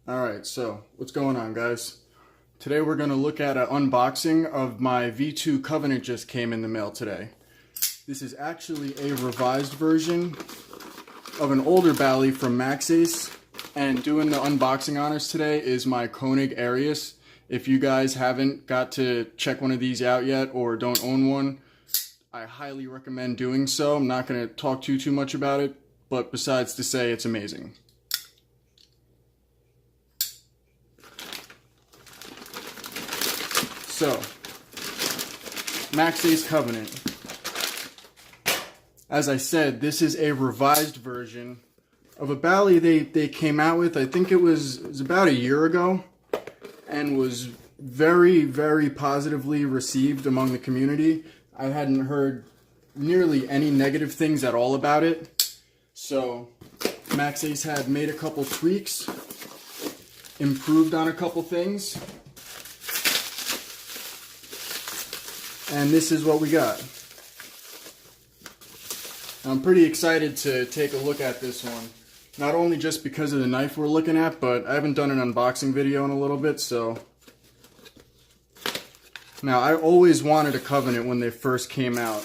Alright, so what's going on, guys? Today we're going to look at an unboxing of my V2 Covenant just came in the mail today. This is actually a revised version of an older Bally from Maxace, and doing the unboxing honors today is my Koenig Arius. If you guys haven't got to check one of these out yet or don't own one, I highly recommend doing so. I'm not going to talk too much about it, but besides to say it's amazing. So, Maxace Covenant. As I said, this is a revised version of a Bally they came out with. I think it was about a year ago, and was very positively received among the community. I hadn't heard nearly any negative things at all about it. So, Maxace had made a couple tweaks, improved on a couple things, and this is what we got. I'm pretty excited to take a look at this one. Not only just because of the knife we're looking at, but I haven't done an unboxing video in a little bit, so. Now, I always wanted a Covenant when they first came out.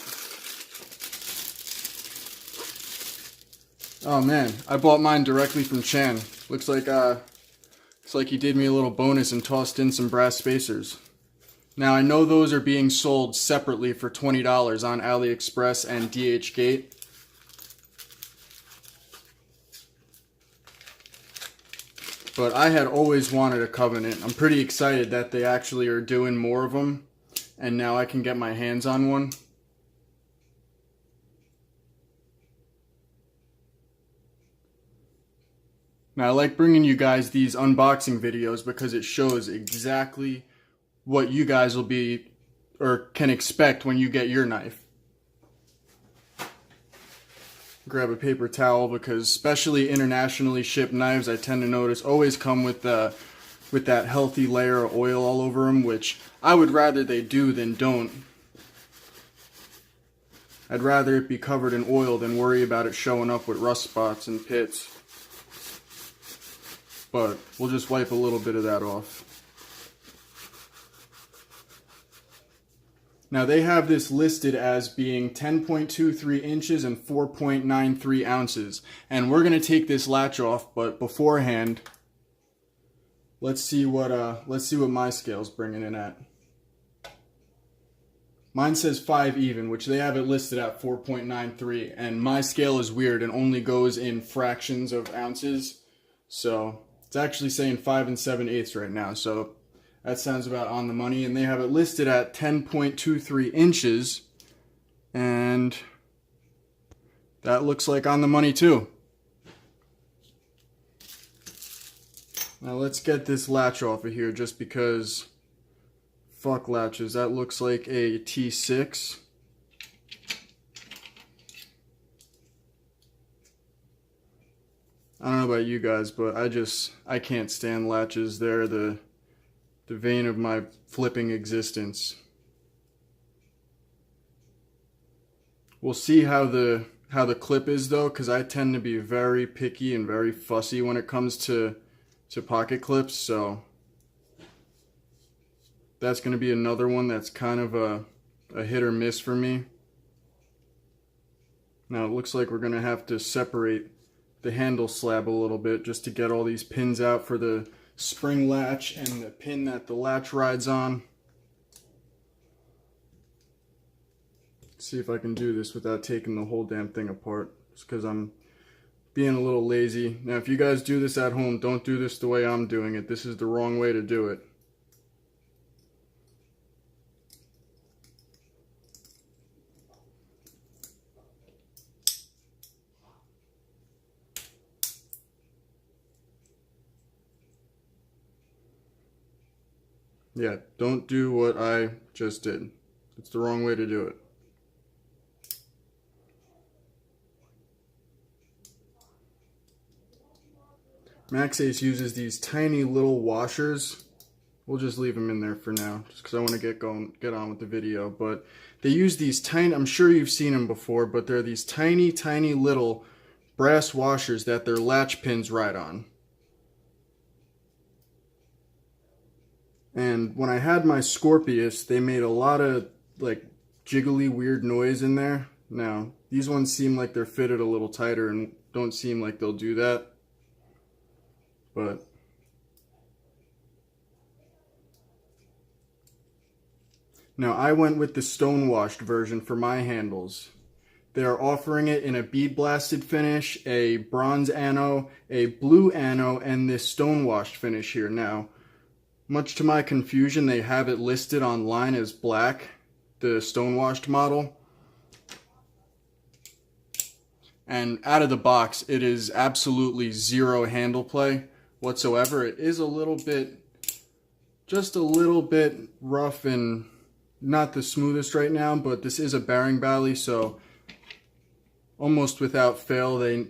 Oh man, I bought mine directly from Chan. Looks like he did me a little bonus and tossed in some brass spacers. Now, I know those are being sold separately for $20 on AliExpress and DHgate. But I had always wanted a Covenant. I'm pretty excited that they actually are doing more of them, and now I can get my hands on one. Now, I like bringing you guys these unboxing videos because it shows exactly what you guys will be or can expect when you get your knife. Grab a paper towel because especially internationally shipped knives, I tend to notice, always come with that healthy layer of oil all over them, which I would rather they do than don't. I'd rather it be covered in oil than worry about it showing up with rust spots and pits. But we'll just wipe a little bit of that off. Now, they have this listed as being 10.23 inches and 4.93 ounces. And we're going to take this latch off, but beforehand, let's see what my scale's bringing in at. Mine says 5 even, which they have it listed at 4.93, and my scale is weird and only goes in fractions of ounces. So, it's actually saying 5 7/8 right now, so that sounds about on the money, and they have it listed at 10.23 inches, and that looks like on the money too. Now let's get this latch off of here just because, fuck latches, that looks like a T6. I don't know about you guys, but I can't stand latches. They're the vein of my flipping existence. We'll see how the clip is though, because I tend to be very picky and very fussy when it comes to pocket clips, so that's going to be another one that's kind of a hit or miss for me. Now it looks like we're going to have to separate the handle slab a little bit just to get all these pins out for the spring latch and the pin that the latch rides on. Let's see if I can do this without taking the whole damn thing apart, just because I'm being a little lazy. Now, if you guys do this at home, don't do this the way I'm doing it. This is the wrong way to do it. Yeah, don't do what I just did. It's the wrong way to do it. Maxace uses these tiny little washers. We'll just leave them in there for now, just because I want to get on with the video. But they use these tiny, I'm sure you've seen them before, but they're these tiny little brass washers that their latch pins ride on. And when I had my Scorpius, they made a lot of like jiggly weird noise in there. Now, these ones seem like they're fitted a little tighter and don't seem like they'll do that. But now I went with the stone-washed version for my handles. They are offering it in a bead blasted finish, a bronze ano, a blue ano, and this stone-washed finish here. Now, much to my confusion, they have it listed online as black, the stone-washed model. And out of the box, it is absolutely zero handle play whatsoever. It is a little bit, just a little bit rough and not the smoothest right now, but this is a bearing bally, so almost without fail, they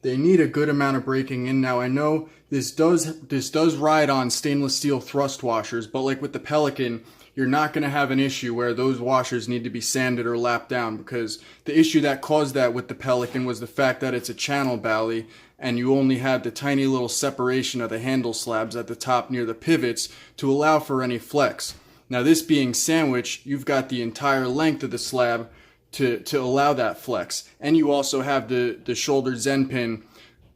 need a good amount of breaking in. Now, I know this does ride on stainless steel thrust washers, but like with the Pelican, you're not going to have an issue where those washers need to be sanded or lapped down, because the issue that caused that with the Pelican was the fact that it's a channel bally and you only had the tiny little separation of the handle slabs at the top near the pivots to allow for any flex. Now, this being sandwiched, you've got the entire length of the slab to allow that flex. And you also have the shoulder Zen pin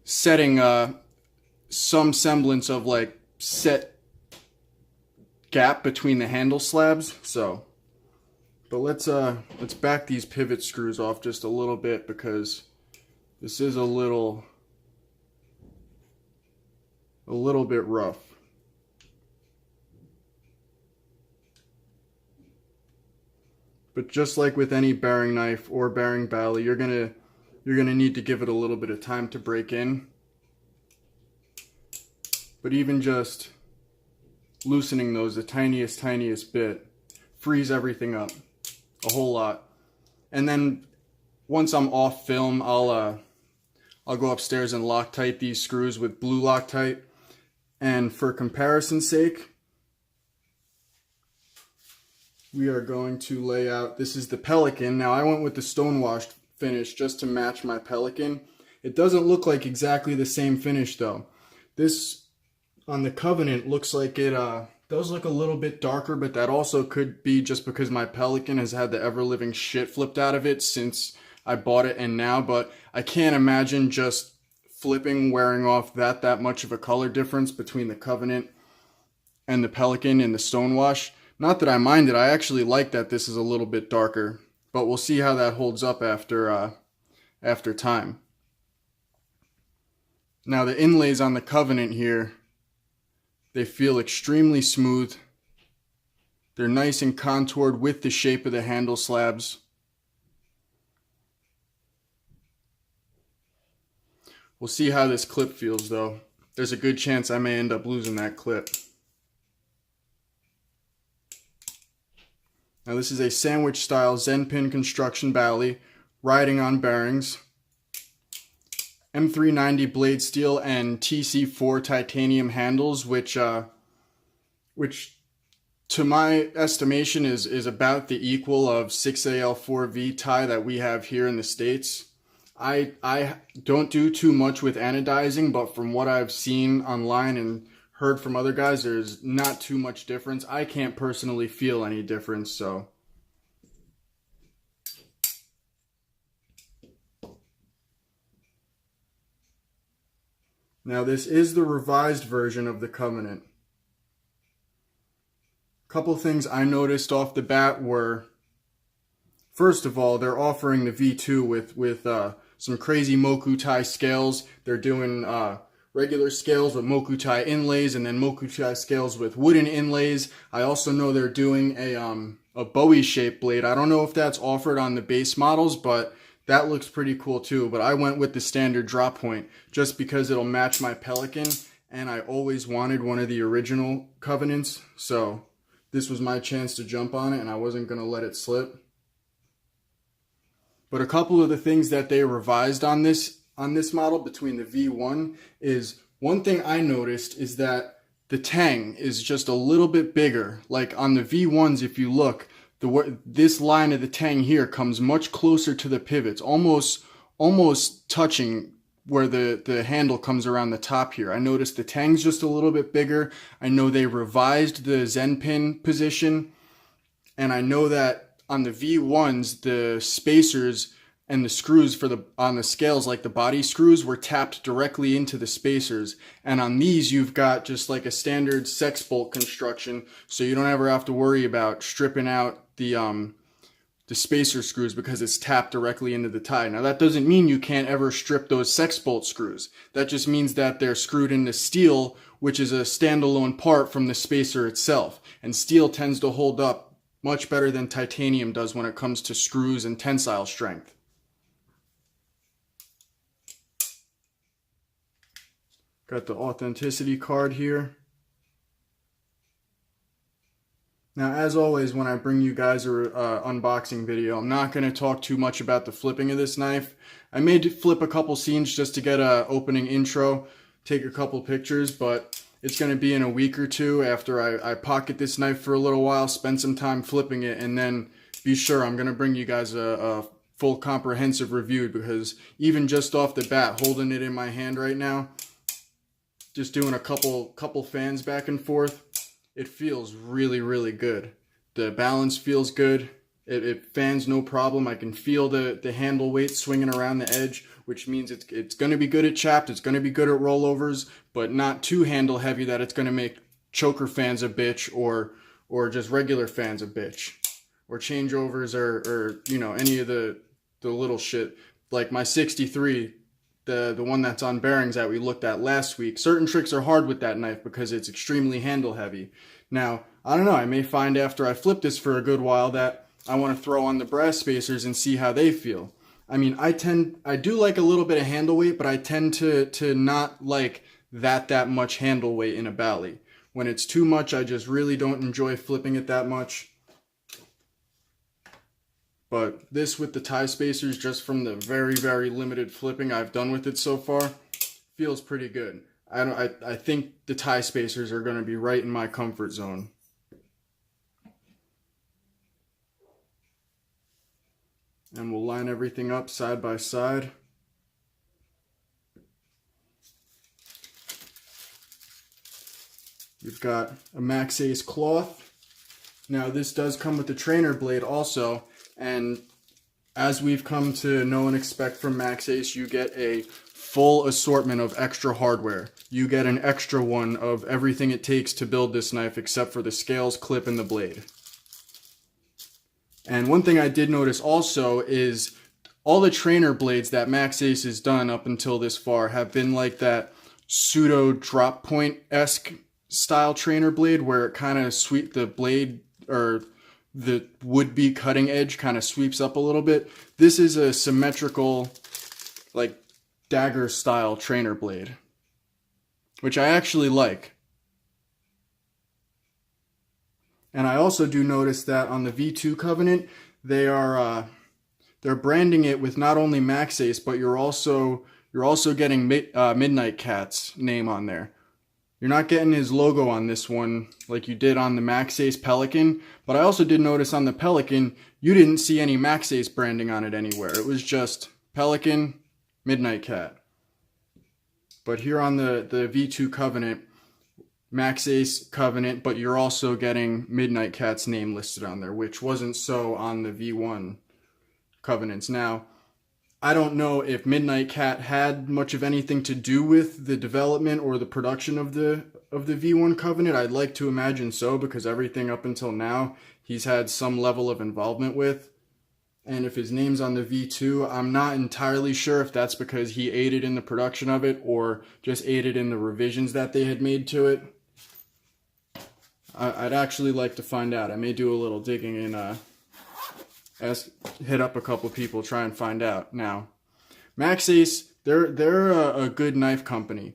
setting some semblance of like set gap between the handle slabs. So, but let's back these pivot screws off just a little bit, because this is a little bit rough. But just like with any bearing knife or bearing bally, you're gonna need to give it a little bit of time to break in. But even just loosening those the tiniest bit frees everything up a whole lot. And then once I'm off film, I'll go upstairs and Loctite these screws with blue Loctite. And for comparison's sake, we are going to lay out, this is the Pelican. Now, I went with the stone-washed finish just to match my Pelican. It doesn't look like exactly the same finish, though. This, on the Covenant, looks like it does look a little bit darker, but that also could be just because my Pelican has had the ever-living shit flipped out of it since I bought it and now. But I can't imagine just wearing off that much of a color difference between the Covenant and the Pelican in the stonewash. Not that I mind it, I actually like that this is a little bit darker, but we'll see how that holds up after time. Now, the inlays on the Covenant here, they feel extremely smooth. They're nice and contoured with the shape of the handle slabs. We'll see how this clip feels, though. There's a good chance I may end up losing that clip. Now, this is a sandwich style Zen pin construction bally riding on bearings, M390 blade steel and TC4 titanium handles, which to my estimation is about the equal of 6AL4V tie that we have here in the States. I don't do too much with anodizing, but from what I've seen online and heard from other guys, there's not too much difference. I can't personally feel any difference, so. Now, this is the revised version of the Covenant. A couple things I noticed off the bat were, first of all, they're offering the V2 with some crazy Mokutai scales. They're doing regular scales with Mokutai inlays, and then Mokutai scales with wooden inlays. I also know they're doing a Bowie shaped blade. I don't know if that's offered on the base models, but that looks pretty cool too. But I went with the standard drop point just because it'll match my Pelican, and I always wanted one of the original Covenants, so this was my chance to jump on it, and I wasn't going to let it slip. But a couple of the things that they revised on this model between the V1 is, one thing I noticed is that the tang is just a little bit bigger. Like on the V1s, if you look, this line of the tang here comes much closer to the pivots, almost touching where the handle comes around the top here. I noticed the tang's just a little bit bigger. I know they revised the Zen pin position, and I know that on the V1s, the spacers and the screws on the scales, like the body screws, were tapped directly into the spacers. And on these, you've got just like a standard sex bolt construction, so you don't ever have to worry about stripping out the spacer screws because it's tapped directly into the tie. Now that doesn't mean you can't ever strip those sex bolt screws. That just means that they're screwed into steel, which is a standalone part from the spacer itself. And steel tends to hold up much better than titanium does when it comes to screws and tensile strength. Got the authenticity card here. Now, as always, when I bring you guys an unboxing video, I'm not going to talk too much about the flipping of this knife. I may flip a couple scenes just to get an opening intro, take a couple pictures, but it's going to be in a week or two after I pocket this knife for a little while, spend some time flipping it, and then be sure I'm going to bring you guys a full comprehensive review, because even just off the bat, holding it in my hand right now, just doing a couple fans back and forth, it feels really, really good. The balance feels good. It fans no problem. I can feel the handle weight swinging around the edge, which means it's going to be good at chapped. It's going to be good at rollovers, but not too handle heavy that it's going to make choker fans a bitch, or just regular fans a bitch, or changeovers, or you know, any of the little shit. Like my 63, the one that's on bearings that we looked at last week, certain tricks are hard with that knife because it's extremely handle heavy. Now, I don't know, I may find after I flip this for a good while that I want to throw on the brass spacers and see how they feel. I mean, I do like a little bit of handle weight, but I tend to not like that much handle weight in a Bally. When it's too much, I just really don't enjoy flipping it that much. But this, with the tie spacers, just from the very, very limited flipping I've done with it so far, feels pretty good. I think the tie spacers are going to be right in my comfort zone. And we'll line everything up side by side. You've got a Maxace cloth. Now this does come with the trainer blade also, and as we've come to know and expect from Maxace, you get a full assortment of extra hardware. You get an extra one of everything it takes to build this knife except for the scales, clip, and the blade. And one thing I did notice also is all the trainer blades that Maxace has done up until this far have been like that pseudo drop point-esque style trainer blade, where it kind of the blade, or the would-be cutting edge, kind of sweeps up a little bit. This is a symmetrical, like, dagger style trainer blade, which I actually like. And I also do notice that on the V2 Covenant, they're branding it with not only Maxace, but you're also getting Midnightcat's name on there. You're not getting his logo on this one like you did on the Maxace Pelican, but I also did notice on the Pelican, you didn't see any Maxace branding on it anywhere. It was just Pelican, Midnightcat. But here on the V2 Covenant, Maxace Covenant, but you're also getting Midnightcat's name listed on there, which wasn't so on the V1 Covenants. Now, I don't know if Midnightcat had much of anything to do with the development or the production of the V1 Covenant. I'd like to imagine so, because everything up until now he's had some level of involvement with. And if his name's on the V2, I'm not entirely sure if that's because he aided in the production of it or just aided in the revisions that they had made to it. I'd actually like to find out. I may do a little digging and hit up a couple people, try and find out. Now, Maxace, they're a good knife company.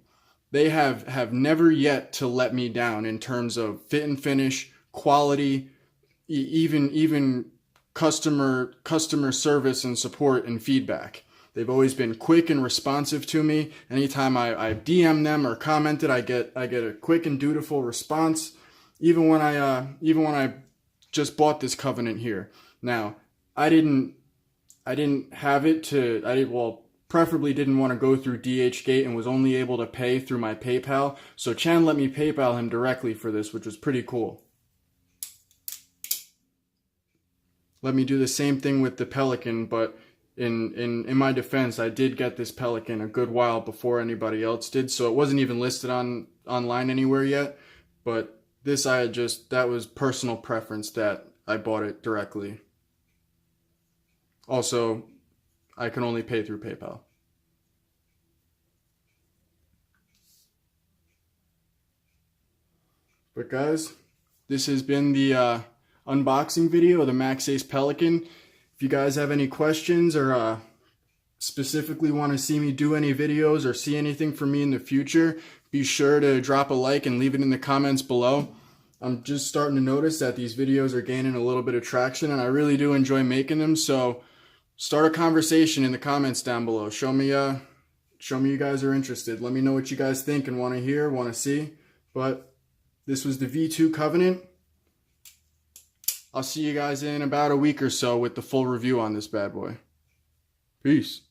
They have never yet to let me down in terms of fit and finish, quality, even customer service and support and feedback. They've always been quick and responsive to me. Anytime I DM them or commented, I get a quick and dutiful response. Even when I just bought this Covenant here. Now, I didn't have it to, preferably didn't want to go through DHgate and was only able to pay through my PayPal. So Chan let me PayPal him directly for this, which was pretty cool. Let me do the same thing with the Pelican, but in my defense, I did get this Pelican a good while before anybody else did, so it wasn't even listed online anywhere yet. But this that was personal preference that I bought it directly. Also, I can only pay through PayPal. But guys, this has been the unboxing video of the Maxace Pelican. If you guys have any questions or specifically want to see me do any videos or see anything from me in the future, be sure to drop a like and leave it in the comments below. I'm just starting to notice that these videos are gaining a little bit of traction, and I really do enjoy making them. So start a conversation in the comments down below. Show me you guys are interested. Let me know what you guys think and want to hear, want to see. But this was the V2 Covenant. I'll see you guys in about a week or so with the full review on this bad boy. Peace.